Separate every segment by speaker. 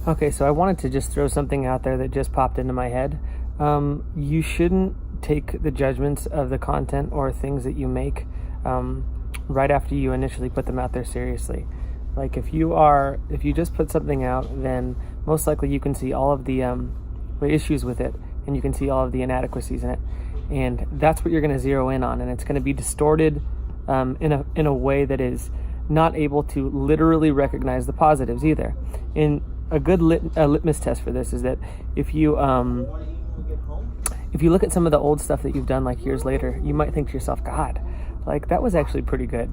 Speaker 1: Okay, so I wanted to just throw something out there that just popped into my head. You shouldn't take the judgments of the content or things that you make right after you initially put them out there seriously. Like if you just put something out, then most likely you can see all of the issues with it, and you can see all of the inadequacies in it, and that's what you're going to zero in on, and it's going to be distorted in a way that is not able to literally recognize the positives either. And a good litmus test for this is that if you look at some of the old stuff that you've done like years later, you might think to yourself, God, like that was actually pretty good.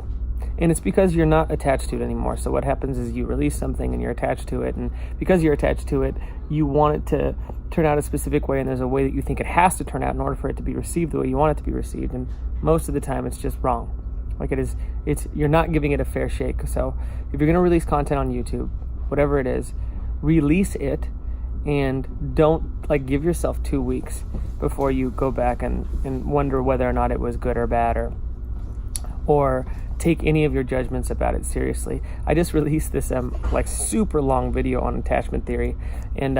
Speaker 1: And it's because you're not attached to it anymore. So what happens is you release something and you're attached to it, and because you're attached to it, you want it to turn out a specific way, and there's a way that you think it has to turn out in order for it to be received the way you want it to be received, and most of the time it's just wrong. Like you're not giving it a fair shake. So if you're going to release content on YouTube, whatever it is, release it, and don't give yourself 2 weeks before you go back and wonder whether or not it was good or bad, or take any of your judgments about it seriously. I just released this super long video on attachment theory, and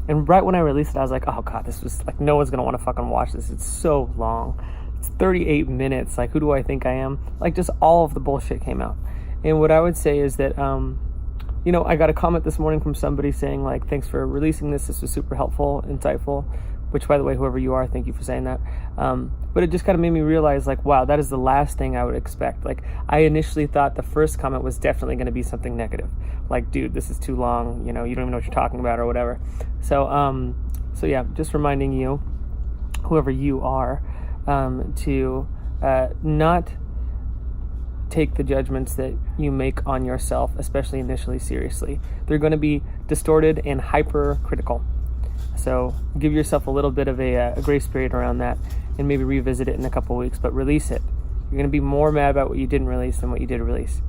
Speaker 1: right when I released it, I was like, oh God, this was no one's gonna want to fucking watch this. It's so long. It's 38 minutes. Who do I think I am? Just all of the bullshit came out. And what I would say is that I got a comment this morning from somebody saying thanks for releasing this. This was super helpful, insightful, which, by the way, whoever you are, thank you for saying that. But it just kind of made me realize wow, that is the last thing I would expect. I initially thought the first comment was definitely going to be something negative. Dude, this is too long. You don't even know what you're talking about or whatever. So yeah, just reminding you, whoever you are, to not take the judgments that you make on yourself, especially initially, seriously. They're going to be distorted and hypercritical. So give yourself a little bit of a grace period around that, and maybe revisit it in a couple weeks, but release it. You're going to be more mad about what you didn't release than what you did release.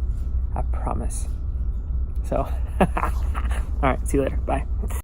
Speaker 1: I promise. So, all right, see you later. Bye.